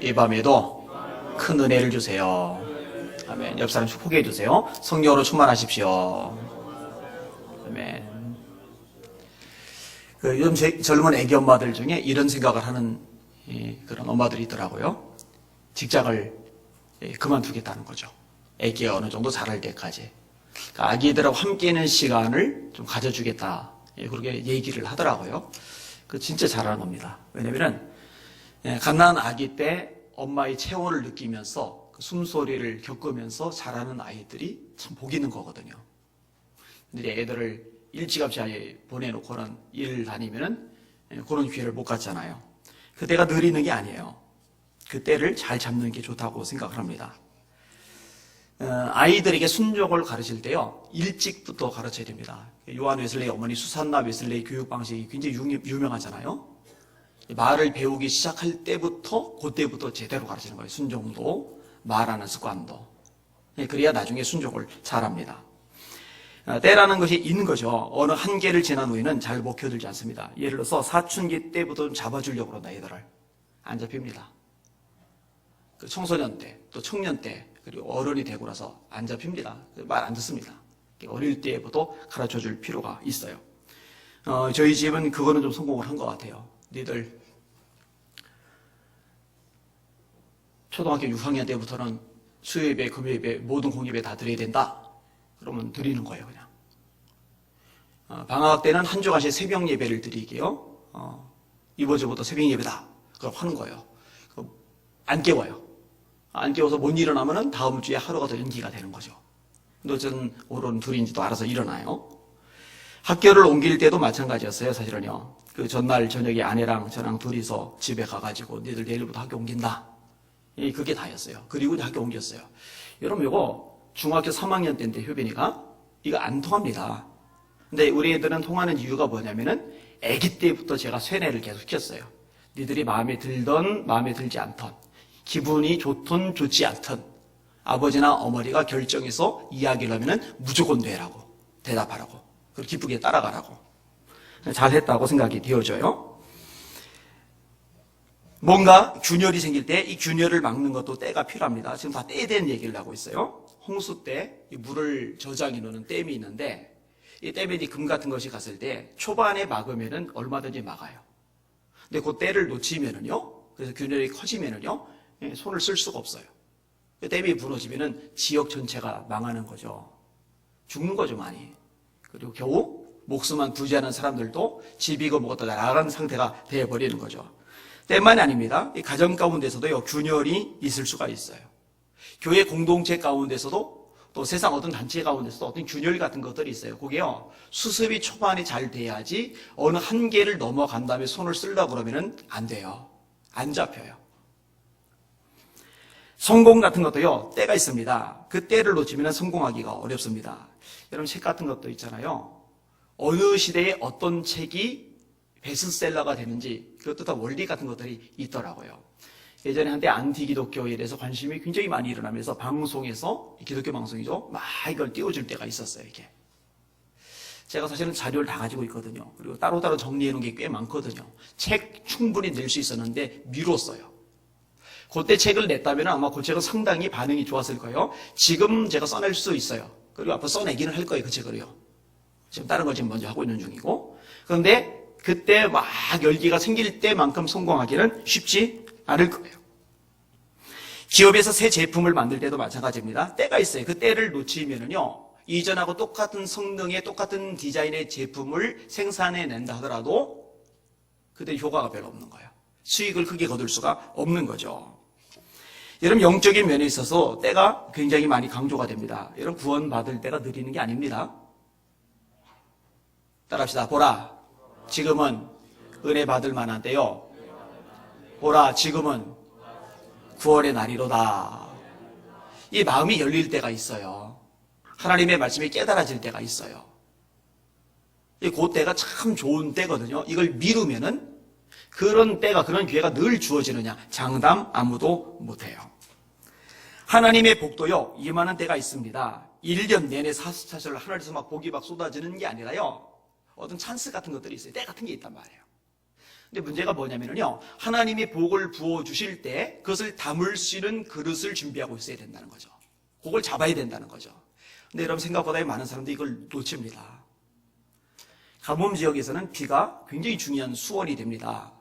이 밤에도 큰 은혜를 주세요. 아멘. 옆 사람 축복해 주세요. 성령으로 충만하십시오. 아멘. 요즘 젊은 애기 엄마들 중에 이런 생각을 하는 그런 엄마들이 있더라고요. 직장을 그만두겠다는 거죠. 애기가 어느 정도 자랄 때까지. 그러니까 아기들하고 함께 있는 시간을 좀 가져주겠다. 그렇게 얘기를 하더라고요. 그 진짜 잘하는 겁니다. 왜냐면 갓난 아기 때 엄마의 체온을 느끼면서 그 숨소리를 겪으면서 자라는 아이들이 참 복 있는 거거든요. 근데 애들을 일찌감치 보내놓고는 일 다니면은 그런 기회를 못 갖잖아요. 그때가 느리는 게 아니에요. 그때를 잘 잡는 게 좋다고 생각을 합니다. 아이들에게 순종을 가르칠 때요, 일찍부터 가르쳐야 됩니다. 요한 웨슬레이 어머니 수산나 웨슬레이 교육 방식이 굉장히 유명하잖아요. 말을 배우기 시작할 때부터, 그때부터 제대로 가르치는 거예요. 순종도, 말하는 습관도. 그래야 나중에 순종을 잘합니다. 때라는 것이 있는 거죠. 어느 한계를 지난 후에는 잘 먹혀들지 않습니다. 예를 들어서 사춘기 때부터 잡아주려고 그런다, 애들을. 안 잡힙니다. 그 청소년 때, 또 청년 때, 그리고 어른이 되고 나서 안 잡힙니다. 말 안 듣습니다. 어릴 때부터 가르쳐 줄 필요가 있어요. 저희 집은 그거는 좀 성공을 한 것 같아요. 니들 초등학교 6학년 때부터는 수요예배, 금요예배, 모든 공예배 다 드려야 된다. 그러면 드리는 거예요, 그냥. 방학 때는 한 주간씩 새벽 예배를 드리게요. 이번 주부터 새벽 예배다. 그럼 하는 거예요. 안 깨워요. 안 깨워서 못 일어나면은 다음 주에 하루가 더 연기가 되는 거죠. 근데 어쨌든 오른 둘인지도 알아서 일어나요. 학교를 옮길 때도 마찬가지였어요, 사실은요. 그 전날 저녁에 아내랑 저랑 둘이서 집에 가가지고 니들 내일부터 학교 옮긴다. 그게 다였어요. 그리고 이제 학교 옮겼어요. 여러분, 이거 중학교 3학년 때인데 효빈이가 이거 안 통합니다. 근데 우리 애들은 통하는 이유가 뭐냐면은 아기 때부터 제가 쇠뇌를 계속 시켰어요. 니들이 마음에 들던 마음에 들지 않던, 기분이 좋든 좋지 않든 아버지나 어머니가 결정해서 이야기를 하면은 무조건 되라고, 대답하라고, 그리고 기쁘게 따라가라고. 잘했다고 생각이 되어져요. 뭔가 균열이 생길 때 이 균열을 막는 것도 때가 필요합니다. 지금 다 때에 대한 얘기를 하고 있어요. 홍수 때 물을 저장해 놓는 댐이 있는데, 이 댐에 금 같은 것이 갔을 때 초반에 막으면은 얼마든지 막아요. 근데 그 때를 놓치면은요, 그래서 균열이 커지면은요, 손을 쓸 수가 없어요. 댐이 무너지면은 지역 전체가 망하는 거죠. 죽는 거죠, 많이. 그리고 겨우 목숨만 부지하는 사람들도 집이고 뭐가 또 나가는 상태가 되어버리는 거죠. 때만이 아닙니다. 이 가정 가운데서도요, 균열이 있을 수가 있어요. 교회 공동체 가운데서도, 또 세상 어떤 단체 가운데서도 어떤 균열 같은 것들이 있어요. 그게요, 수습이 초반에 잘 돼야지 어느 한계를 넘어간 다음에 손을 쓰려고 그러면은 안 돼요. 안 잡혀요. 성공 같은 것도요, 때가 있습니다. 그 때를 놓치면 성공하기가 어렵습니다. 여러분, 책 같은 것도 있잖아요. 어느 시대에 어떤 책이 베스트셀러가 되는지, 그것도 다 원리 같은 것들이 있더라고요. 예전에 한때 안티기독교에 대해서 관심이 굉장히 많이 일어나면서 방송에서, 기독교 방송이죠, 막 이걸 띄워줄 때가 있었어요, 이게. 제가 사실은 자료를 다 가지고 있거든요. 그리고 따로따로 정리해 놓은 게 꽤 많거든요. 책 충분히 낼 수 있었는데 미뤘어요. 그때 책을 냈다면 아마 그 책은 상당히 반응이 좋았을 거예요. 지금 제가 써낼 수 있어요. 그리고 앞으로 써내기는 할 거예요, 그 책을요. 지금 다른 걸 지금 먼저 하고 있는 중이고. 그런데 그때 막 열기가 생길 때만큼 성공하기는 쉽지 않을 거예요. 기업에서 새 제품을 만들 때도 마찬가지입니다. 때가 있어요. 그 때를 놓치면은요, 이전하고 똑같은 성능의 똑같은 디자인의 제품을 생산해낸다 하더라도 그때 효과가 별로 없는 거예요. 수익을 크게 거둘 수가 없는 거죠. 여러분, 영적인 면에 있어서 때가 굉장히 많이 강조가 됩니다. 여러분, 구원받을 때가 느리는 게 아닙니다. 따라합시다. 보라, 지금은 은혜 받을 만한 때요. 보라, 지금은 구원의 날이로다. 이 마음이 열릴 때가 있어요. 하나님의 말씀이 깨달아질 때가 있어요. 그 때가 참 좋은 때거든요. 이걸 미루면은 그런 때가, 그런 기회가 늘 주어지느냐? 장담 아무도 못해요. 하나님의 복도요, 임하는 때가 있습니다. 1년 내내 사수차절 하늘에서 막 복이 막 쏟아지는 게 아니라요, 어떤 찬스 같은 것들이 있어요. 때 같은 게 있단 말이에요. 근데 문제가 뭐냐면요, 하나님이 복을 부어주실 때 그것을 담을 수 있는 그릇을 준비하고 있어야 된다는 거죠. 그걸 잡아야 된다는 거죠. 근데 여러분, 생각보다 많은 사람들이 이걸 놓칩니다. 가뭄 지역에서는 비가 굉장히 중요한 수원이 됩니다.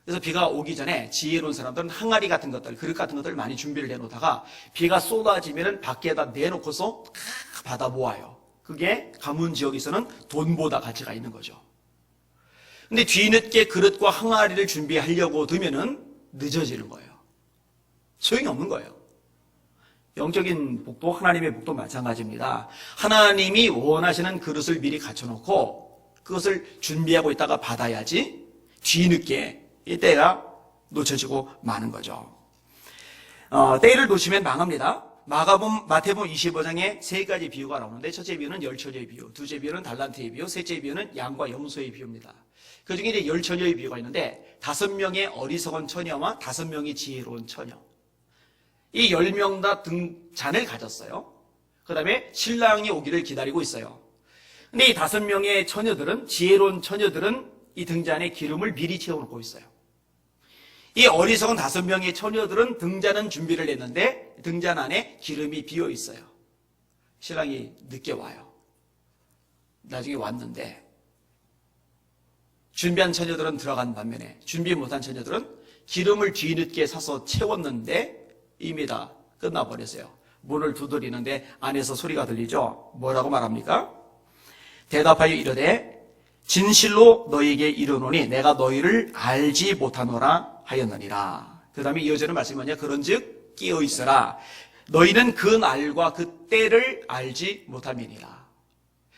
그래서 비가 오기 전에 지혜로운 사람들은 항아리 같은 것들, 그릇 같은 것들을 많이 준비를 해놓다가 비가 쏟아지면 밖에다 내놓고서 받아 모아요. 그게 가뭄 지역에서는 돈보다 가치가 있는 거죠. 근데 뒤늦게 그릇과 항아리를 준비하려고 들면은 늦어지는 거예요. 소용이 없는 거예요. 영적인 복도, 하나님의 복도 마찬가지입니다. 하나님이 원하시는 그릇을 미리 갖춰놓고 그것을 준비하고 있다가 받아야지 뒤늦게 이 때가 놓쳐지고 마는 거죠. 때를 놓치면 망합니다. 마태복음 25장에 세 가지 비유가 나오는데, 첫째 비유는 열처녀의 비유, 둘째 비유는 달란트의 비유, 셋째 비유는 양과 염소의 비유입니다. 그 중에 이제 열처녀의 비유가 있는데, 5명의 어리석은 처녀와 5명의 지혜로운 처녀. 이 10명 다 등잔을 가졌어요. 그 다음에 신랑이 오기를 기다리고 있어요. 근데 이 5명의 처녀들은, 지혜로운 처녀들은 이 등잔에 기름을 미리 채워놓고 있어요. 이 어리석은 5명의 처녀들은 등잔은 준비를 했는데 등잔 안에 기름이 비어 있어요. 신랑이 늦게 와요. 나중에 왔는데 준비한 처녀들은 들어간 반면에 준비 못한 처녀들은 기름을 뒤늦게 사서 채웠는데 이미 다 끝나버렸어요. 문을 두드리는데 안에서 소리가 들리죠. 뭐라고 말합니까? 대답하여 이르되 진실로 너희에게 이르노니 내가 너희를 알지 못하노라 하였느니라. 그 다음에 이어지는 말씀이 뭐냐? 그런즉 깨어있으라. 너희는 그 날과 그 때를 알지 못함이니라.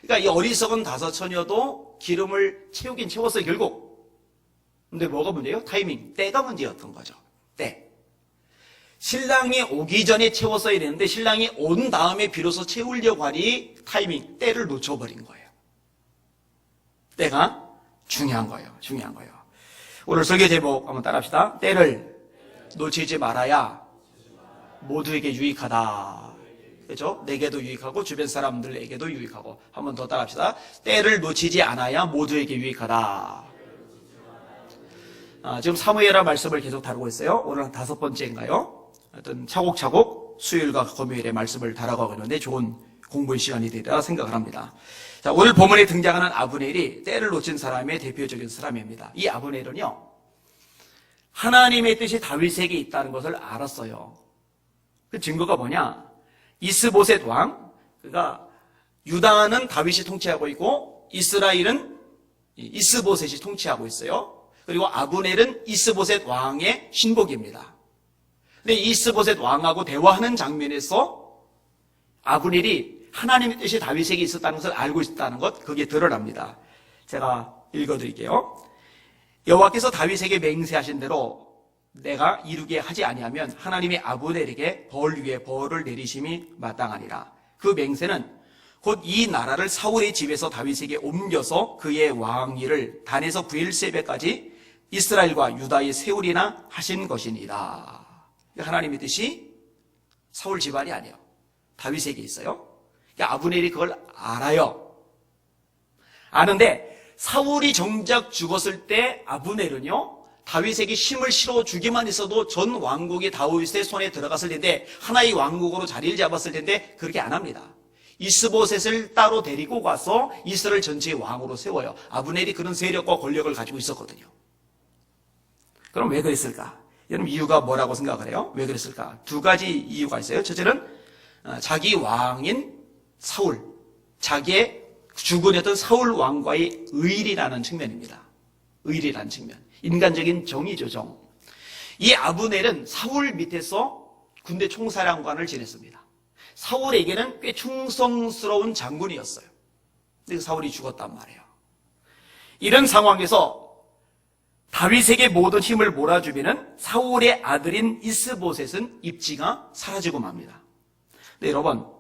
그러니까 이 어리석은 5 처녀도 기름을 채우긴 채웠어요, 결국. 근데 뭐가 문제예요? 타이밍, 때가 문제였던 거죠. 때. 신랑이 오기 전에 채웠어야 되는데 신랑이 온 다음에 비로소 채우려고 하니 타이밍, 때를 놓쳐버린 거예요. 때가 중요한 거예요. 중요한 거예요. 오늘 설교 제목 한번 따라합시다. 때를 놓치지 말아야 모두에게 유익하다. 그렇죠? 내게도 유익하고 주변 사람들에게도 유익하고. 한번 더 따라합시다. 때를 놓치지 않아야 모두에게 유익하다. 지금 사무엘하 말씀을 계속 다루고 있어요. 오늘 5번째인가요? 하여튼 차곡차곡 수요일과 금요일에 말씀을 다뤄가고 있는데 좋은 공부의 시간이 되리라 생각을 합니다. 자, 오늘 본문에 등장하는 아브넬이 때를 놓친 사람의 대표적인 사람입니다. 이 아브넬은요, 하나님의 뜻이 다윗에게 있다는 것을 알았어요. 그 증거가 뭐냐? 이스보셋 왕, 그러니까 유다는 다윗이 통치하고 있고 이스라엘은 이스보셋이 통치하고 있어요. 그리고 아브넬은 이스보셋 왕의 신복입니다. 근데 이스보셋 왕하고 대화하는 장면에서 아브넬이 하나님의 뜻이 다윗에게 있었다는 것을 알고 있다는 것, 그게 드러납니다. 제가 읽어드릴게요. 여호와께서 다윗에게 맹세하신 대로 내가 이루게 하지 아니하면 하나님이 아브넬에게 벌 위에 벌을 내리심이 마땅하니라. 그 맹세는 곧 이 나라를 사울의 집에서 다윗에게 옮겨서 그의 왕위를 단에서 브엘세베까지 이스라엘과 유다에 세우리나 하신 것이니라. 하나님의 뜻이 사울 집안이 아니에요. 다윗에게 있어요. 아브넬이 그걸 알아요. 아는데 사울이 정작 죽었을 때 아브넬은요, 다윗에게 힘을 실어주기만 했어도 전 왕국이 다윗의 손에 들어갔을 텐데, 하나의 왕국으로 자리를 잡았을 텐데 그렇게 안 합니다. 이스보셋을 따로 데리고 가서 이스라엘 전체의 왕으로 세워요. 아브넬이 그런 세력과 권력을 가지고 있었거든요. 그럼 왜 그랬을까? 여러분, 이유가 뭐라고 생각을 해요? 왜 그랬을까? 2가지 이유가 있어요. 첫째는 자기 왕인 사울, 자기의 주군이었던 사울 왕과의 의리라는 측면입니다. 의리라는 측면. 인간적인 정의죠, 정. 이 아브넬은 사울 밑에서 군대 총사령관을 지냈습니다. 사울에게는 꽤 충성스러운 장군이었어요. 근데 사울이 죽었단 말이에요. 이런 상황에서 다윗에게 모든 힘을 몰아주면은 사울의 아들인 이스보셋은 입지가 사라지고 맙니다. 근데 여러분,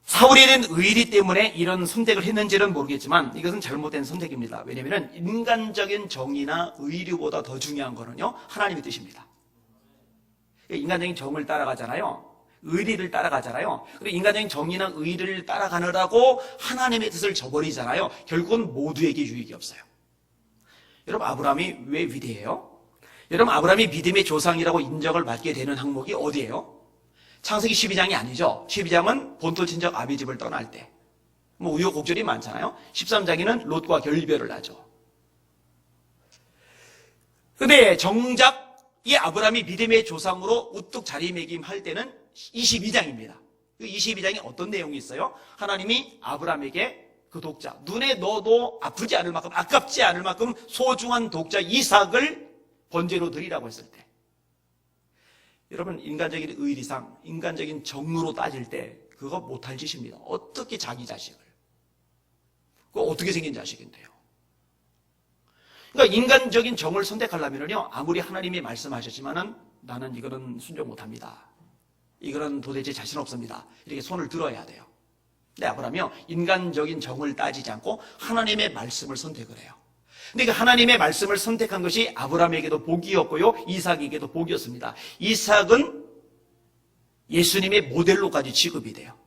사울에 대한 의리 때문에 이런 선택을 했는지는 모르겠지만 이것은 잘못된 선택입니다. 왜냐하면 인간적인 정의나 의리보다 더 중요한 거는요, 하나님의 뜻입니다. 인간적인 정을 따라가잖아요. 의리를 따라가잖아요. 그리고 인간적인 정의나 의리를 따라가느라고 하나님의 뜻을 저버리잖아요. 결국은 모두에게 유익이 없어요. 여러분, 아브라함이 왜 위대해요? 여러분, 아브라함이 믿음의 조상이라고 인정을 받게 되는 항목이 어디예요? 창세기 12장이 아니죠. 12장은 본토 친척 아비 집을 떠날 때. 뭐 우여곡절이 많잖아요. 13장에는 롯과 결별을 하죠. 근데 정작 이 아브라함이 믿음의 조상으로 우뚝 자리매김할 때는 22장입니다. 그 22장에 어떤 내용이 있어요? 하나님이 아브라함에게 그 독자, 눈에 넣어도 아프지 않을 만큼, 아깝지 않을 만큼 소중한 독자 이삭을 번제로 드리라고 했을 때, 여러분, 인간적인 의리상, 인간적인 정으로 따질 때 그거 못할 짓입니다. 어떻게 자기 자식을, 그거 어떻게 생긴 자식인데요? 그러니까 인간적인 정을 선택하려면요, 아무리 하나님이 말씀하셨지만은 나는 이거는 순종 못합니다, 이거는 도대체 자신 없습니다, 이렇게 손을 들어야 돼요. 근데 아브라함이요, 인간적인 정을 따지지 않고 하나님의 말씀을 선택을 해요. 근데 그 하나님의 말씀을 선택한 것이 아브라함에게도 복이었고요, 이삭에게도 복이었습니다. 이삭은 예수님의 모델로까지 취급이 돼요.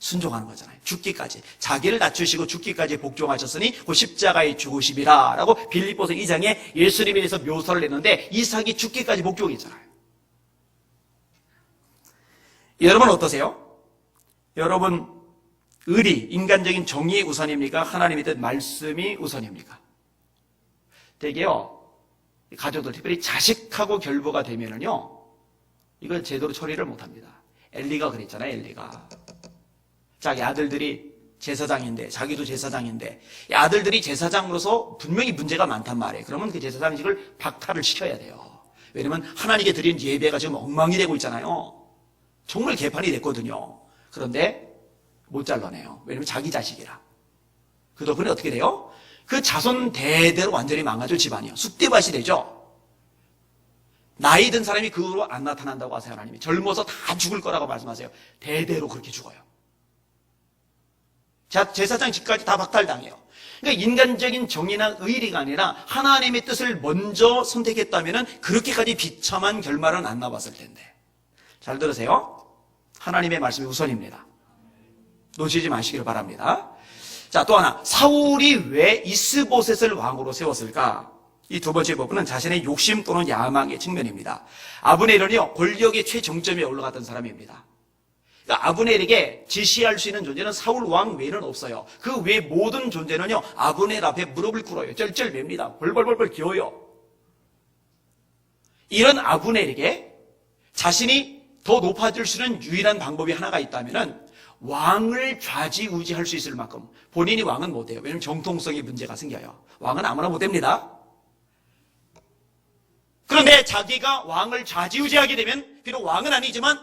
순종하는 거잖아요. 죽기까지. 자기를 낮추시고 죽기까지 복종하셨으니 그 십자가의 죽으심이라 라고 빌립보서 2장에 예수님에 대해서 묘사를 했는데, 이삭이 죽기까지 복종했잖아요. 여러분 어떠세요? 여러분, 의리, 인간적인 정의의 우선입니까? 하나님의 뜻 말씀이 우선입니까? 되게요, 가족들, 특별히 자식하고 결부가 되면은요, 이걸 제대로 처리를 못합니다. 엘리가 그랬잖아요, 엘리가. 자기 아들들이 제사장인데, 자기도 제사장인데, 이 아들들이 제사장으로서 분명히 문제가 많단 말이에요. 그러면 그 제사장직을 박탈을 시켜야 돼요. 왜냐면 하나님께 드린 예배가 지금 엉망이 되고 있잖아요. 정말 개판이 됐거든요. 그런데 못 잘라내요. 왜냐면 자기 자식이라. 그 덕분에 어떻게 돼요? 그 자손 대대로 완전히 망가져, 집안이요. 쑥대밭이 되죠. 나이 든 사람이 그 후로 안 나타난다고 하세요, 하나님이. 젊어서 다 죽을 거라고 말씀하세요. 대대로 그렇게 죽어요. 제사장 집까지 다 박탈당해요. 그러니까 인간적인 정의나 의리가 아니라 하나님의 뜻을 먼저 선택했다면 그렇게까지 비참한 결말은 안 나왔을 텐데. 잘 들으세요. 하나님의 말씀이 우선입니다. 놓치지 마시기를 바랍니다. 자, 또 하나, 사울이 왜 이스보셋을 왕으로 세웠을까? 이 두 번째 부분은 자신의 욕심 또는 야망의 측면입니다. 아브넬은요, 권력의 최정점에 올라갔던 사람입니다. 그러니까 아브넬에게 지시할 수 있는 존재는 사울 왕 외에는 없어요. 그 외 모든 존재는요, 아브넬 앞에 무릎을 꿇어요. 쩔쩔맵니다. 벌벌벌벌 기어요. 이런 아브넬에게 자신이 더 높아질 수 있는 유일한 방법이 하나가 있다면은 왕을 좌지우지할 수 있을 만큼, 본인이 왕은 못해요. 왜냐하면 정통성의 문제가 생겨요. 왕은 아무나 못됩니다. 그런데 자기가 왕을 좌지우지하게 되면 비록 왕은 아니지만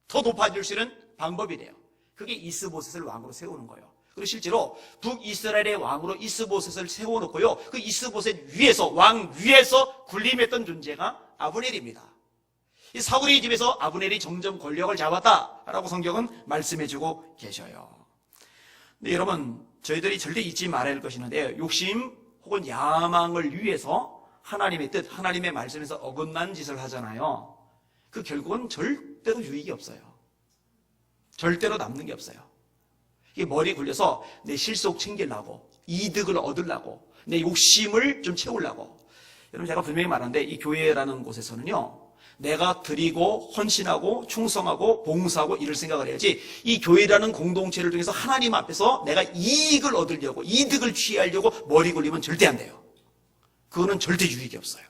더 높아질 수 있는 방법이 돼요. 그게 이스보셋을 왕으로 세우는 거예요. 그리고 실제로 북이스라엘의 왕으로 이스보셋을 세워놓고요, 그 이스보셋 위에서, 왕 위에서 군림했던 존재가 아브넬입니다. 이 사울의 집에서 아브넬이 점점 권력을 잡았다라고 성경은 말씀해주고 계셔요. 근데 여러분, 저희들이 절대 잊지 말아야 할 것이 있는데, 욕심 혹은 야망을 위해서 하나님의 뜻, 하나님의 말씀에서 어긋난 짓을 하잖아요. 그 결국은 절대로 유익이 없어요. 절대로 남는 게 없어요. 이게 머리에 굴려서 내 실속 챙기려고, 이득을 얻으려고, 내 욕심을 좀 채우려고. 여러분, 제가 분명히 말하는데, 이 교회라는 곳에서는요, 내가 드리고 헌신하고 충성하고 봉사하고 이럴 생각을 해야지, 이 교회라는 공동체를 통해서 하나님 앞에서 내가 이익을 얻으려고, 이득을 취하려고 머리 굴리면 절대 안 돼요. 그거는 절대 유익이 없어요.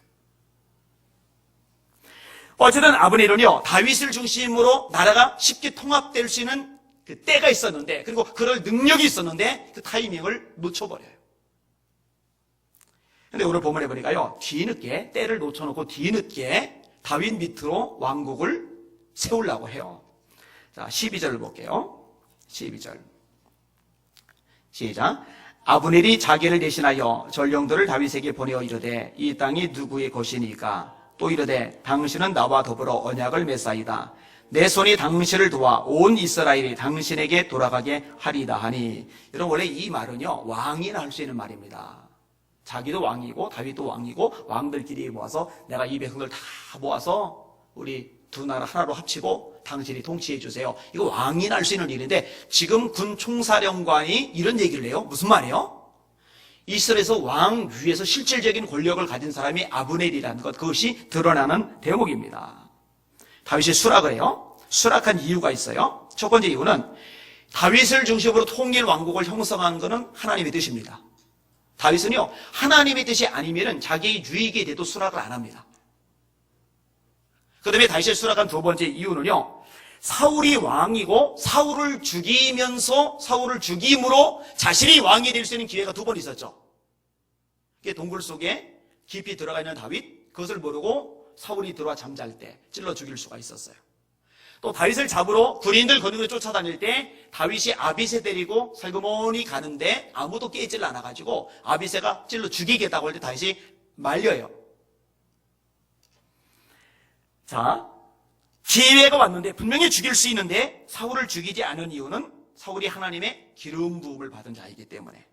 어쨌든 아브넬은요, 다윗을 중심으로 나라가 쉽게 통합될 수 있는 그 때가 있었는데, 그리고 그럴 능력이 있었는데 그 타이밍을 놓쳐버려요. 근데 오늘 본문에 보니까요, 뒤늦게 때를 놓쳐놓고 뒤늦게 다윗 밑으로 왕국을 세우려고 해요. 자, 12절을 볼게요. 12절. 시작. 아브넬이 자기를 대신하여 전령들을 다윗에게 보내어 이르되 이 땅이 누구의 것이니까? 또 이르되 당신은 나와 더불어 언약을 맺사이다. 내 손이 당신을 도와 온 이스라엘이 당신에게 돌아가게 하리다 하니. 여러분, 원래 이 말은요, 왕이나 할 수 있는 말입니다. 자기도 왕이고 다윗도 왕이고 왕들끼리 모아서 내가 이 백성들 다 모아서 우리 두 나라 하나로 합치고 당신이 통치해 주세요. 이거 왕이나 할 수 있는 일인데, 지금 군 총사령관이 이런 얘기를 해요. 무슨 말이에요? 이스라엘에서 왕 위에서 실질적인 권력을 가진 사람이 아브넬이라는 것, 그것이 드러나는 대목입니다. 다윗이 수락을 해요. 수락한 이유가 있어요. 첫 번째 이유는 다윗을 중심으로 통일 왕국을 형성한 것은 하나님의 뜻입니다. 다윗은요, 하나님의 뜻이 아니면은 자기의 유익이 돼도 수락을 안 합니다. 그 다음에 다윗이 수락한 두 번째 이유는요, 사울이 왕이고 사울을 죽이면서 사울을 죽임으로 자신이 왕이 될 수 있는 기회가 두 번 있었죠. 이게 동굴 속에 깊이 들어가 있는 다윗, 그것을 모르고 사울이 들어와 잠잘 때 찔러 죽일 수가 있었어요. 또 다윗을 잡으러 군인들 거느리고 쫓아다닐 때 다윗이 아비새 데리고 살그머니 가는데 아무도 깨질 않아가지고 아비새가 찔러 죽이겠다고 할 때 다윗이 말려요. 자, 기회가 왔는데 분명히 죽일 수 있는데 사울을 죽이지 않은 이유는 사울이 하나님의 기름 부음을 받은 자이기 때문에.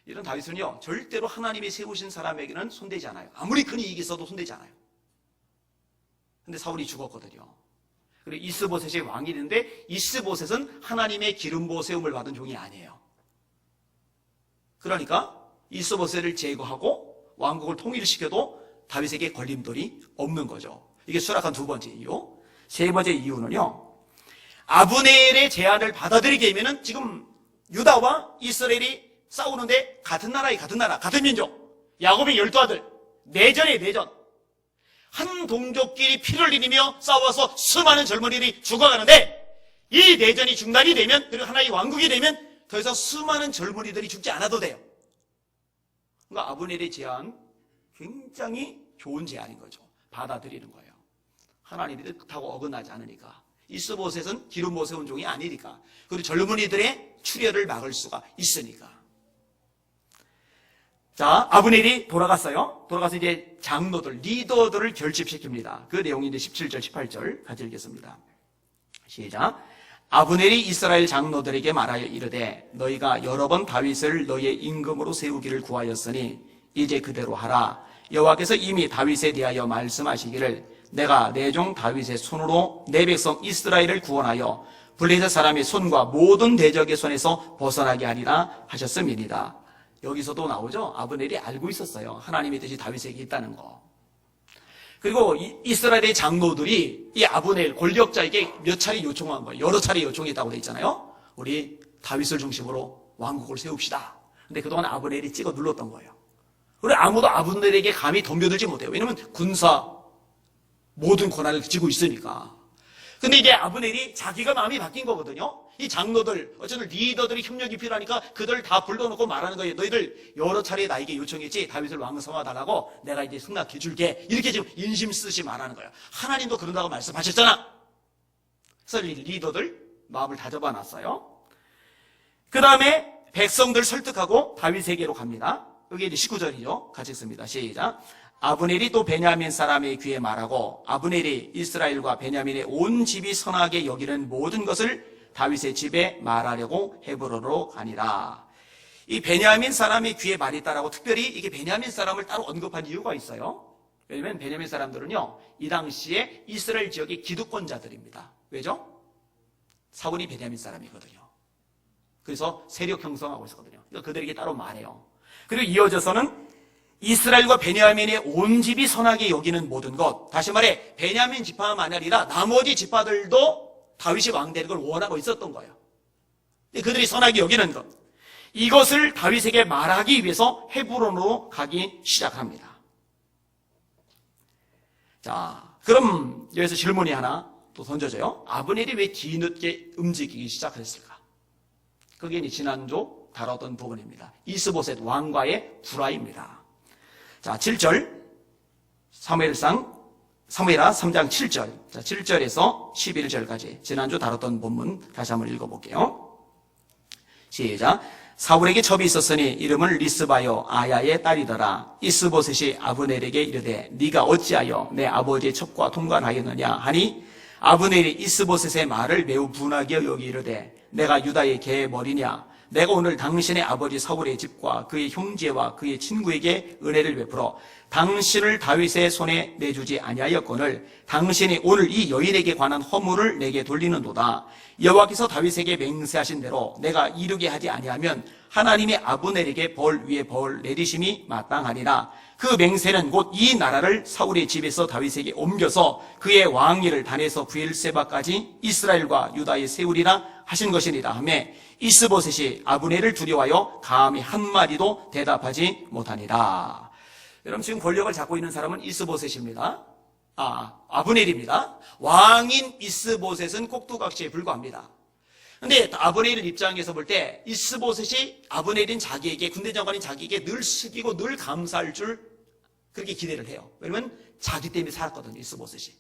이런 다윗은요, 절대로 하나님이 세우신 사람에게는 손대지 않아요. 아무리 큰 이익이 있어도 손대지 않아요. 근데 사울이 죽었거든요. 그리고 이스보셋이 왕이 되는데 이스보셋은 하나님의 기름 부어 세움을 받은 종이 아니에요. 그러니까 이스보셋을 제거하고 왕국을 통일시켜도 다윗에게 걸림돌이 없는 거죠. 이게 수락한 두 번째 이유. 세 번째 이유는요, 아브넬의 제안을 받아들이게 되면은 지금 유다와 이스라엘이 싸우는데 같은 나라의 같은 나라, 같은 민족, 야곱의 12아들, 내전이에요, 내전. 한 동족끼리 피를 흘리며 싸워서 수많은 젊은이들이 죽어가는데 이 내전이 중단이 되면, 그리고 하나의 왕국이 되면 더 이상 수많은 젊은이들이 죽지 않아도 돼요. 그러니까 아브넬의 제안 굉장히 좋은 제안인 거죠. 받아들이는 거예요. 하나님의 뜻하고 어긋나지 않으니까. 이스보셋은 기름 부어 세운 종이 아니니까. 그리고 젊은이들의 출혈을 막을 수가 있으니까. 자, 아브넬이 돌아갔어요. 돌아가서 이제 장로들, 리더들을 결집시킵니다. 그 내용이 이제 17절, 18절 같이 읽겠습니다. 시작. 아브넬이 이스라엘 장로들에게 말하여 이르되 너희가 여러 번 다윗을 너희의 임금으로 세우기를 구하였으니 이제 그대로 하라. 여호와께서 이미 다윗에 대하여 말씀하시기를 내가 내 종 다윗의 손으로 내 백성 이스라엘을 구원하여 블레셋 사람의 손과 모든 대적의 손에서 벗어나게 하리라 하셨음이니라. 여기서도 나오죠. 아브넬이 알고 있었어요. 하나님의 뜻이 다윗에게 있다는 거. 그리고 이스라엘의 장로들이 이 아브넬 권력자에게 몇 차례 요청한 거예요. 여러 차례 요청했다고 돼 있잖아요. 우리 다윗을 중심으로 왕국을 세웁시다. 근데 그동안 아브넬이 찍어 눌렀던 거예요. 그리고 아무도 아브넬에게 감히 덤벼들지 못해요. 왜냐면 군사 모든 권한을 쥐고 있으니까. 근데 이제 아브넬이 자기가 마음이 바뀐 거거든요. 이 장로들, 어쨌든 리더들이 협력이 필요하니까 그들 다 불러놓고 말하는 거예요. 너희들 여러 차례 나에게 요청했지, 다윗을 왕 삼아달라고. 내가 이제 승낙해 줄게. 이렇게 지금 인심 쓰시 말하는 거예요. 하나님도 그런다고 말씀하셨잖아. 그래서 리더들 마음을 다잡아 놨어요. 그 다음에 백성들 설득하고 다윗에게로 갑니다. 여기 이제 19절이죠. 같이 읽습니다. 시작. 아브넬이 또 베냐민 사람의 귀에 말하고 아브넬이 이스라엘과 베냐민의 온 집이 선하게 여기는 모든 것을 다윗의 집에 말하려고 헤브론으로 가니라. 이 베냐민 사람의 귀에 말했다라고 특별히 이게 베냐민 사람을 따로 언급한 이유가 있어요. 왜냐하면 베냐민 사람들은요, 이 당시에 이스라엘 지역의 기득권자들입니다. 왜죠? 사울이 베냐민 사람이거든요. 그래서 세력 형성하고 있었거든요. 그러니까 그들에게 따로 말해요. 그리고 이어져서는 이스라엘과 베냐민의 온 집이 선하게 여기는 모든 것. 다시 말해 베냐민 지파만 아니라 나머지 지파들도 다윗이 왕 되는 걸 원하고 있었던 거예요. 그들이 선하게 여기는 것. 이것을 다윗에게 말하기 위해서 헤브론으로 가기 시작합니다. 자, 그럼 여기서 질문이 하나 또 던져져요. 아브넬이 왜 뒤늦게 움직이기 시작했을까? 그게 이제 지난주 다뤘던 부분입니다. 이스보셋 왕과의 불화입니다. 자, 7절. 사무엘하 3장 7절. 자, 7절에서 11절까지 지난주 다뤘던 본문 다시 한번 읽어볼게요. 시작. 사울에게 첩이 있었으니 이름은 리스바요 아야의 딸이더라. 이스보셋이 아브넬에게 이르되 네가 어찌하여 내 아버지의 첩과 통관하였느냐 하니 아브넬이 이스보셋의 말을 매우 분하게 여기 이르되 내가 유다의 개의 머리냐 내가 오늘 당신의 아버지 사울의 집과 그의 형제와 그의 친구에게 은혜를 베풀어 당신을 다윗의 손에 내주지 아니하였거늘 당신이 오늘 이 여인에게 관한 허물을 내게 돌리는도다. 여호와께서 다윗에게 맹세하신 대로 내가 이루게 하지 아니하면 하나님의 아브넬에게 벌 위에 벌 내리심이 마땅하니라. 그 맹세는 곧 이 나라를 사울의 집에서 다윗에게 옮겨서 그의 왕위를 단에서 브엘세바까지 이스라엘과 유다에 세우리라 하신 것이니라 하며 이스보셋이 아브넬을 두려워하여 감히 한마디도 대답하지 못하니라. 여러분, 지금 권력을 잡고 있는 사람은 이스보셋입니다. 아브넬입니다. 왕인 이스보셋은 꼭두각시에 불과합니다. 근데 아브넬의 입장에서 볼 때 이스보셋이 아브넬인 자기에게, 군대 장관인 자기에게 늘 숙이고 늘 감사할 줄 그렇게 기대를 해요. 왜냐면 자기 때문에 살았거든요. 이스보셋이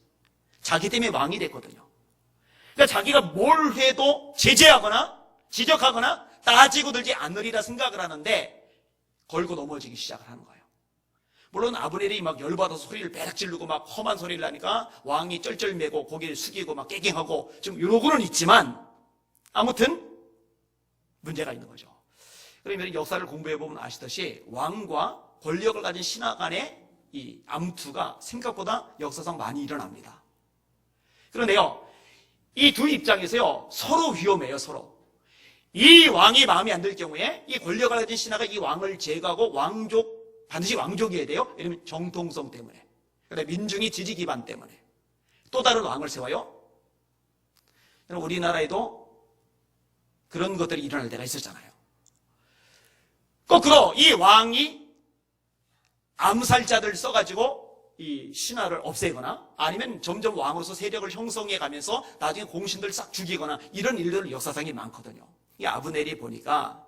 자기 때문에 왕이 됐거든요. 그러니까 자기가 뭘 해도 제재하거나 지적하거나 따지고 들지 않으리라 생각을 하는데 걸고 넘어지기 시작을 하는 거예요. 물론 아브넬이 막 열받아서 소리를 배락 지르고 막 험한 소리를 하니까 왕이 쩔쩔매고 고개를 숙이고 막 깨갱하고 좀 이러고는 있지만 아무튼 문제가 있는 거죠. 그러면 역사를 공부해보면 아시듯이 왕과 권력을 가진 신하 간의 이 암투가 생각보다 역사상 많이 일어납니다. 그런데요, 이 두 입장에서요 서로 위험해요. 서로. 이 왕이 마음에 안 들 경우에 이 권력을 가진 신하가 이 왕을 제거하고 왕족, 반드시 왕족이어야 돼요. 왜냐면 정통성 때문에, 그다음에 민중이 지지 기반 때문에 또 다른 왕을 세워요. 우리나라에도 그런 것들이 일어날 때가 있었잖아요. 거꾸로 이 왕이 암살자들 써가지고 이 신하를 없애거나 아니면 점점 왕으로서 세력을 형성해 가면서 나중에 공신들 싹 죽이거나 이런 일들은 역사상에 많거든요. 이 아브넬이 보니까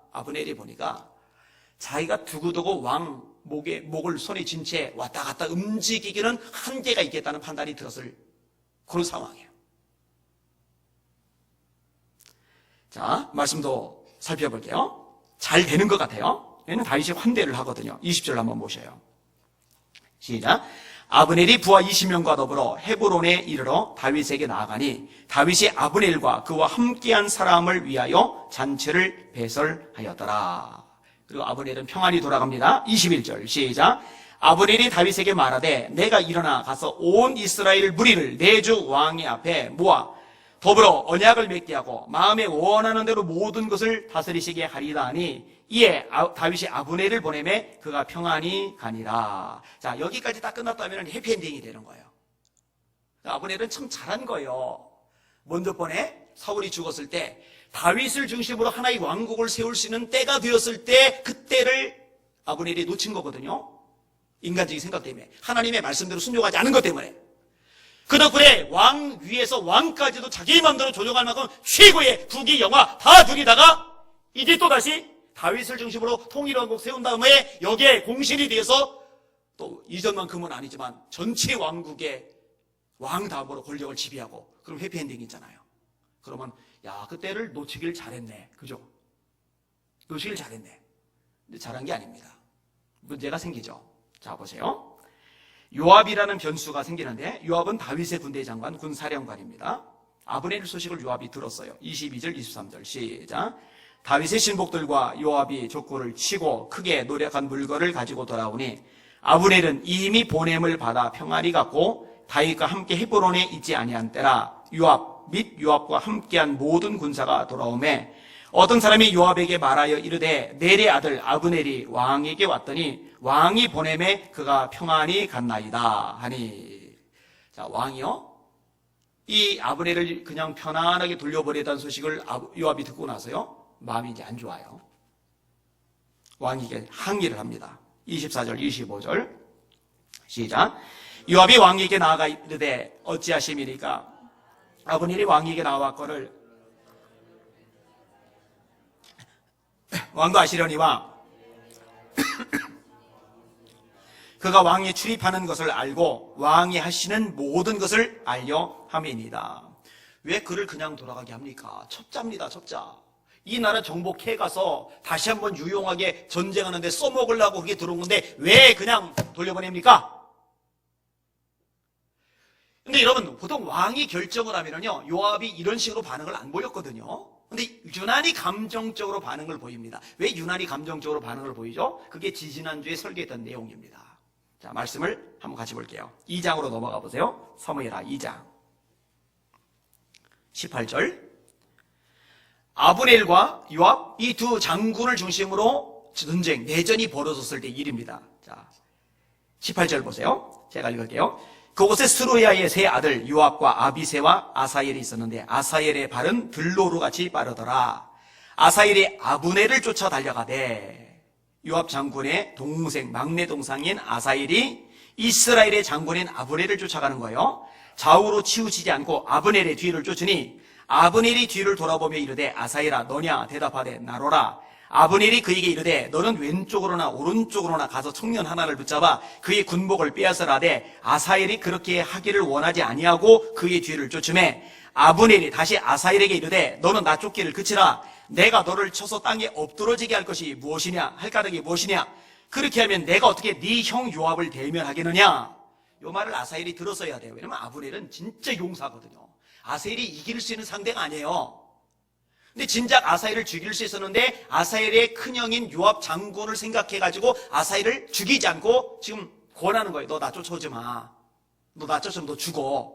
자기가 두고두고 왕 목을 손에 쥔 채 왔다 갔다 움직이기는 한계가 있겠다는 판단이 들었을 그런 상황이에요. 자, 말씀도 살펴볼게요. 잘 되는 것 같아요. 얘는 다윗이 환대를 하거든요. 20절 한번 보셔요. 시작. 아브넬이 부하 20명과 더불어 헤브론에 이르러 다윗에게 나아가니 다윗이 아브넬과 그와 함께한 사람을 위하여 잔치를 배설하였더라. 그리고 아브넬은 평안히 돌아갑니다. 21절 시작. 아브넬이 다윗에게 말하되 내가 일어나 가서 온 이스라엘 무리를 내 주 왕의 앞에 모아 더불어 언약을 맺게 하고 마음에 원하는 대로 모든 것을 다스리시게 하리라 하니 이에 다윗이 아브넬을 보내매 그가 평안히 가니라. 자, 여기까지 딱 끝났다면 해피엔딩이 되는 거예요. 아브넬은 참 잘한 거예요. 먼저 번에 사울이 죽었을 때 다윗을 중심으로 하나의 왕국을 세울 수 있는 때가 되었을 때 그때를 아브넬이 놓친 거거든요. 인간적인 생각 때문에, 하나님의 말씀대로 순종하지 않은 것 때문에. 그 덕분에 왕 위에서 왕까지도 자기 마음대로 조종할 만큼 최고의 국위 영화 다 누리다가 이제 또다시 다윗을 중심으로 통일왕국 세운 다음에 여기에 공신이 돼서 또 이전만큼은 아니지만 전체 왕국의 왕 다음으로 권력을 지배하고 그럼 해피엔딩이잖아요. 그러면 야, 그때를 놓치길 잘했네. 그죠? 놓치길 잘했네. 근데 잘한 게 아닙니다. 문제가 생기죠. 자, 보세요. 요압이라는 변수가 생기는데 요압은 다윗의 군대 장관 군사령관입니다. 아브넬 소식을 요압이 들었어요. 22절 23절 시작. 다윗의 신복들과 요압이 족구를 치고 크게 노력한 물건을 가지고 돌아오니 아브넬은 이미 보냄을 받아 평안히 갔고 다윗과 함께 헤브론에 있지 아니한 때라 요압 및 요압과 함께한 모든 군사가 돌아오매 어떤 사람이 요압에게 말하여 이르되 넬의 아들 아브넬이 왕에게 왔더니 왕이 보내매 그가 평안히 갔나이다 하니. 자, 왕이요 이 아브넬을 그냥 편안하게 돌려보내다는 소식을 요압이 듣고 나서요 마음이 이제 안 좋아요. 왕에게 항의를 합니다. 24절 25절 시작. 요압이 왕에게 나아가 이르되 어찌하심이니까 아브넬이 왕에게 나왔거늘 왕도 아시려니와 그가 왕이 출입하는 것을 알고 왕이 하시는 모든 것을 알려 함이니이다. 왜 그를 그냥 돌아가게 합니까? 첩자입니다. 첩자. 이 나라 정복해 가서 다시 한번 유용하게 전쟁하는데 써먹으려고 그게 들어온 건데 왜 그냥 돌려보냅니까? 근데 여러분, 보통 왕이 결정을 하면요 요압이 이런 식으로 반응을 안 보였거든요. 근데 유난히 감정적으로 반응을 보입니다. 왜 유난히 감정적으로 반응을 보이죠? 그게 지지난주에 설계했던 내용입니다. 자, 말씀을 한번 같이 볼게요. 2장으로 넘어가 보세요. 사무엘하 2장 18절. 아브넬과 요압 이 두 장군을 중심으로 전쟁, 내전이 벌어졌을 때 일입니다. 자, 18절 보세요. 제가 읽을게요. 그곳에 스루야의 세 아들 요압과 아비새와 아사엘이 있었는데 아사엘의 발은 들로루 같이 빠르더라. 아사엘이 아브넬을 쫓아 달려가되 요압 장군의 동생, 막내 동생인 아사엘이 이스라엘의 장군인 아브넬을 쫓아가는 거예요. 좌우로 치우치지 않고 아브넬의 뒤를 쫓으니 아브넬이 뒤를 돌아보며 이르되 아사엘아 너냐 대답하되 나로라. 아브넬이 그에게 이르되 너는 왼쪽으로나 오른쪽으로나 가서 청년 하나를 붙잡아 그의 군복을 빼앗으라되 아사엘이 그렇게 하기를 원하지 아니하고 그의 뒤를 쫓음에 아브넬이 다시 아사엘에게 이르되 너는 나 쫓기를 그치라. 내가 너를 쳐서 땅에 엎드러지게 할 것이 무엇이냐 할 까닭이 무엇이냐. 그렇게 하면 내가 어떻게 네 형 요압을 대면하겠느냐. 요 말을 아사엘이 들었어야 돼요. 왜냐면 아브넬은 진짜 용사거든요. 아사엘이 이길 수 있는 상대가 아니에요. 근데 진작 아사엘을 죽일 수 있었는데 아사엘의 큰형인 요압 장군을 생각해가지고 아사엘을 죽이지 않고 지금 권하는 거예요. 너 나 쫓아오지 마. 너 나 쫓아오면 너 죽어.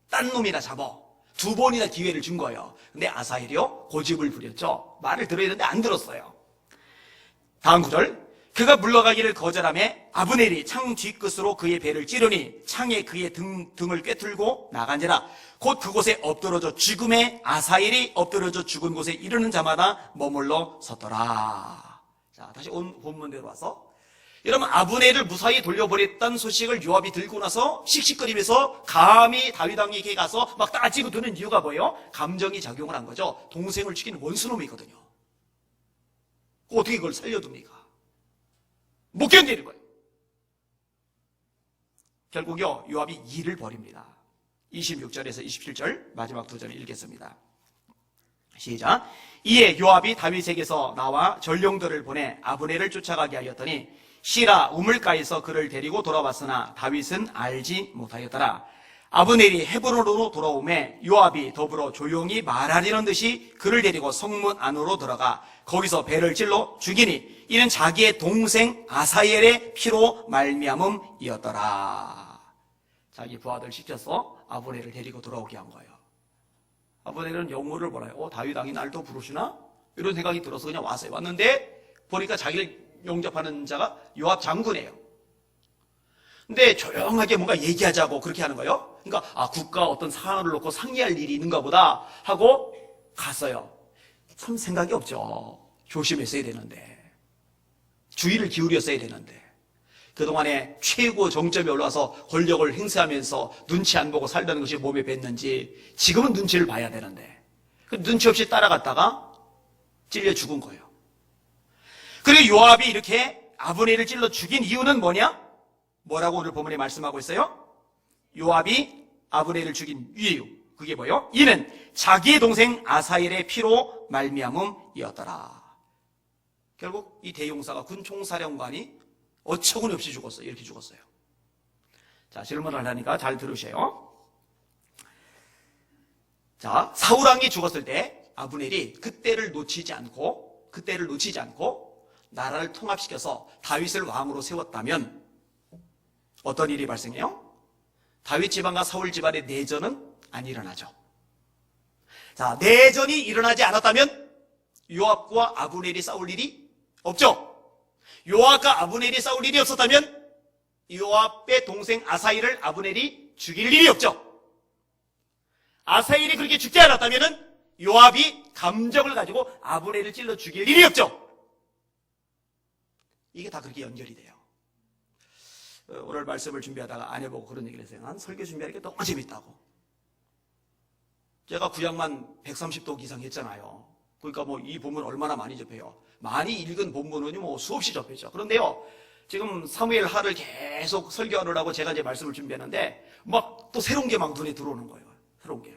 딴 놈이나 잡아. 두 번이나 기회를 준 거예요. 근데 아사엘이요 고집을 부렸죠. 말을 들어야 되는데 안 들었어요. 다음 구절. 그가 물러가기를 거절하며 아브넬이 창 뒤끝으로 그의 배를 찌르니 창에 그의 등을 꿰뚫고 나간지라. 곧 그곳에 엎드러져 죽음에 아사엘이 엎드러져 죽은 곳에 이르는 자마다 머물러 섰더라. 자, 다시 본문대로 와서 여러분 아브넬을 무사히 돌려버렸다는 소식을 요압이 들고 나서 씩씩거리면서 감히 다윗 왕에게 가서 막 따지고 드는 이유가 뭐예요? 감정이 작용을 한 거죠. 동생을 죽인 원수놈이거든요. 어떻게 그걸 살려둡니까? 못 견디는 거예요. 결국요 요압이 일을 벌입니다. 26절에서 27절 마지막 두 절을 읽겠습니다. 시작. 이에 요압이 다윗에게서 나와 전령들을 보내 아브넬을 쫓아가게 하였더니 시라 우물가에서 그를 데리고 돌아왔으나 다윗은 알지 못하였더라. 아브넬이 헤브론으로 돌아오매 요압이 더불어 조용히 말하려는 듯이 그를 데리고 성문 안으로 들어가 거기서 배를 찔러 죽이니 이는 자기의 동생 아사엘의 피로 말미암음이었더라. 자기 부하들 시켜서 아브넬을 데리고 돌아오게 한 거예요. 아브넬은 영우를 몰라요. 다윗 왕이 날 또 부르시나? 이런 생각이 들어서 그냥 왔어요. 왔는데 보니까 자기를 영접하는 자가 요압 장군이에요. 근데 조용하게 뭔가 얘기하자고 그렇게 하는 거예요. 그러니까 국가 어떤 사안을 놓고 상의할 일이 있는가 보다 하고 갔어요. 참 생각이 없죠. 조심했어야 되는데, 주의를 기울였어야 되는데, 그동안에 최고 정점에 올라와서 권력을 행사하면서 눈치 안 보고 살다는 것이 몸에 뱄는지 지금은 눈치를 봐야 되는데 그 눈치 없이 따라갔다가 찔려 죽은 거예요. 그리고 요압이 이렇게 아브넬을 찔러 죽인 이유는 뭐냐? 뭐라고 오늘 본문에 말씀하고 있어요? 요압이 아브넬을 죽인 이유, 그게 뭐예요? 이는 자기의 동생 아사엘의 피로 말미암음이었더라. 결국 이 대용사가 군총사령관이 어처구니 없이 죽었어요. 이렇게 죽었어요. 자, 질문을 하니까 잘 들으세요. 자, 사울왕이 죽었을 때 아브넬이 그때를 놓치지 않고 나라를 통합시켜서 다윗을 왕으로 세웠다면 어떤 일이 발생해요? 다윗 집안과 사울 집안의 내전은 안 일어나죠. 자, 내전이 일어나지 않았다면 요압과 아브넬이 싸울 일이 없죠. 요압과 아브넬이 싸울 일이 없었다면 요압의 동생 아사엘을 아브넬이 죽일 일이 없죠. 아사엘이 그렇게 죽지 않았다면 요압이 감정을 가지고 아브넬을 찔러 죽일 일이 없죠. 이게 다 그렇게 연결이 돼요. 오늘 말씀을 준비하다가 안 해보고 그런 얘기를 했어요. 난 설교 준비하는 게 너무 재밌다고. 제가 구약만 130독 이상 했잖아요. 그러니까 뭐 이 본문 얼마나 많이 접해요. 많이 읽은 본문은 뭐 수없이 접했죠. 그런데요, 지금 사무엘 하를 계속 설교하느라고 제가 이제 말씀을 준비했는데 막 또 새로운 게 막 눈에 들어오는 거예요. 새로운 게.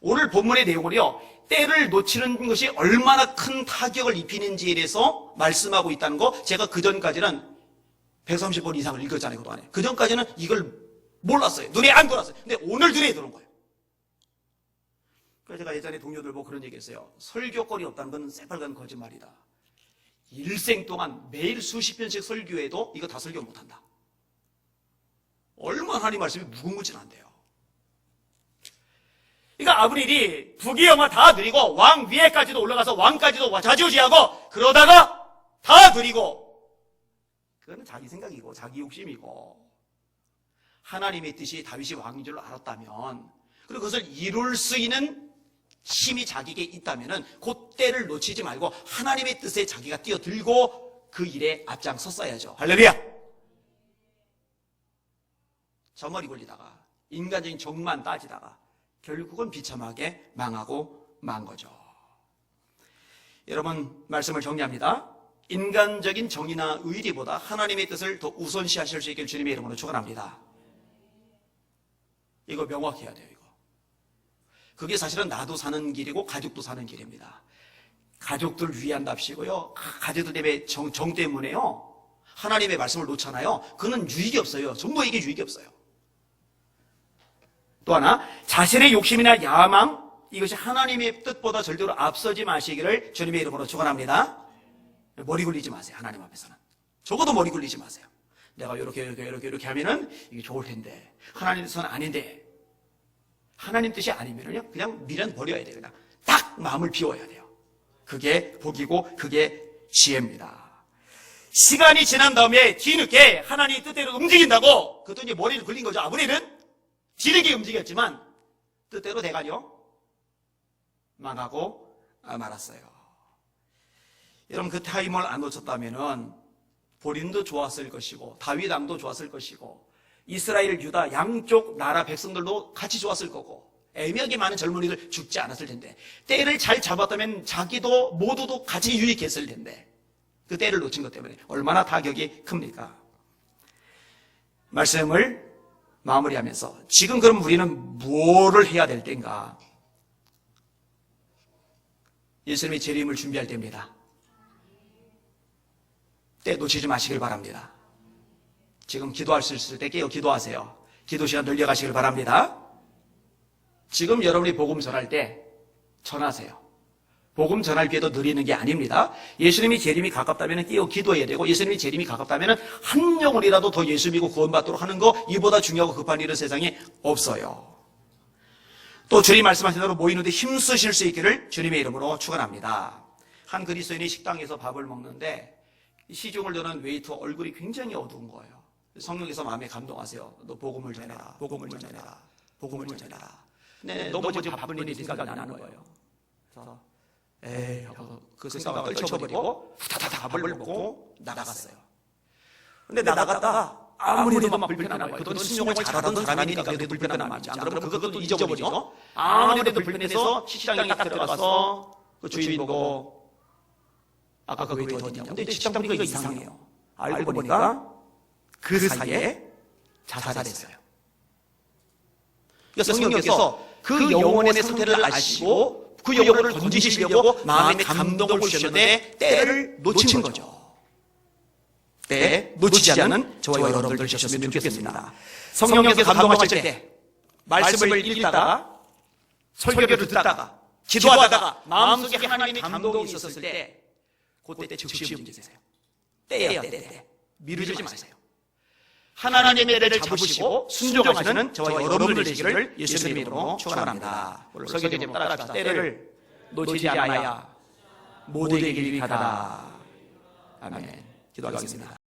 오늘 본문의 내용을요, 때를 놓치는 것이 얼마나 큰 타격을 입히는지에 대해서 말씀하고 있다는 거, 제가 그전까지는 130번 이상을 읽었잖아요. 그동안에. 그전까지는 이걸 몰랐어요. 눈에 안 들어왔어요. 근데 오늘 눈에 들어온 거예요. 그래서 제가 예전에 동료들 보고 그런 얘기 했어요. 설교권이 없다는 건 새빨간 거짓말이다. 일생 동안 매일 수십 편씩 설교해도 이거 다 설교 못한다. 얼마나 하나님 말씀이 무궁무진한데요. 그러니까 아브넬이 부귀영화 다 누리고 왕 위에까지도 올라가서 왕까지도 좌지우지하고 그러다가 다 누리고, 그건 자기 생각이고 자기 욕심이고, 하나님의 뜻이 다윗이 왕인 줄 알았다면, 그리고 그것을 이룰 수 있는 힘이 자기에게 있다면 그 때를 놓치지 말고 하나님의 뜻에 자기가 뛰어들고 그 일에 앞장섰어야죠. 할렐루야! 저머리 굴리다가 인간적인 정만 따지다가 결국은 비참하게 망하고 만 거죠. 여러분, 말씀을 정리합니다. 인간적인 정의나 의리보다 하나님의 뜻을 더 우선시하실 수 있길 주님의 이름으로 축원합니다. 이거 명확히 해야 돼요. 이거. 그게 사실은 나도 사는 길이고 가족도 사는 길입니다. 가족들 위한답시고요, 가족들 때문에 정 때문에요, 하나님의 말씀을 놓잖아요. 그는 유익이 없어요. 전부에게 유익이 없어요. 또 하나, 자신의 욕심이나 야망, 이것이 하나님의 뜻보다 절대로 앞서지 마시기를 주님의 이름으로 축원합니다. 머리 굴리지 마세요. 하나님 앞에서는 적어도 머리 굴리지 마세요. 내가 이렇게 하면은 이게 좋을 텐데, 하나님 뜻은 아닌데, 하나님 뜻이 아니면은요 그냥 미련 버려야 돼요. 그냥 딱 마음을 비워야 돼요. 그게 복이고 그게 지혜입니다. 시간이 지난 다음에 뒤늦게 하나님 뜻대로 움직인다고, 그것도 이제 머리를 굴린 거죠. 아브넬은 뒤늦게 움직였지만 뜻대로 돼가지고 망하고 말았어요. 여러분, 그 타임을 안 놓쳤다면은 보린도 좋았을 것이고 다윗 왕도 좋았을 것이고 이스라엘, 유다 양쪽 나라 백성들도 같이 좋았을 거고 애매하게 많은 젊은이들 죽지 않았을 텐데, 때를 잘 잡았다면 자기도 모두도 같이 유익했을 텐데 그 때를 놓친 것 때문에 얼마나 타격이 큽니까? 말씀을 마무리하면서 지금 그럼 우리는 뭐를 해야 될 때인가? 예수님의 재림을 준비할 때입니다. 때 놓치지 마시길 바랍니다. 지금 기도할 수 있을 때 깨어 기도하세요. 기도 시간 늘려가시길 바랍니다. 지금 여러분이 복음 전할 때 전하세요. 복음 전할 기회도 느리는 게 아닙니다. 예수님이 재림이 가깝다면 깨어 기도해야 되고, 예수님이 재림이 가깝다면 한 영혼이라도 더 예수 믿고 구원받도록 하는 거, 이보다 중요하고 급한 일은 세상에 없어요. 또 주님 말씀하신 대로 모이는데 힘쓰실 수 있기를 주님의 이름으로 축원합니다. 한 그리스도인이 식당에서 밥을 먹는데 시중을 드는 웨이터 얼굴이 굉장히 어두운 거예요. 성령께서 마음에 감동하세요. 너 복음을 전해라, 복음을 전해라, 복음을 전해라. 근데 너무 지금 바쁜 일이 생각이 나는 거예요. 그래서 에이 하고 그 생각을 떨쳐버리고 후다다다 밥을 먹고 나갔어요. 근데 나갔다가 아무래도 막 불편한 거예요. 그동안 순종을 잘하던 사람이니까 그래도 불편한 마음이지. 안 그러면 그것도 잊어버리죠. 아무래도 불편해서 식당에 딱 들어가서 그 주인 보고 아까 그 웨이터 어디냐고. 근데 식당 분위기가 이상해요. 알고 보니까 그 사이에 자살했어요. 그러니까 성령께서 그 영혼의 상태를 아시고 그 영혼을 건지시려고 마음에 감동을 주셨는데 때를 놓친 거죠. 때 놓치지 않은 저와 여러분들 되셨으면 좋겠습니다. 성령께서 감동하실 때 말씀을 읽다가 설교를 듣다가 기도하다가 마음속에 하나님의 감동이 있었을 때 그때 즉시 움직이세요. 때예요, 때. 미루지 마세요. 하나님의 때를 잡으시고 순종하시는 저와 여러분들 되시기를 예수님의 이름으로 축원합니다. 설교 제목 따라합시다. 때를 놓치지 않아야 모두에게 유익하다. 아멘. 기도하겠습니다.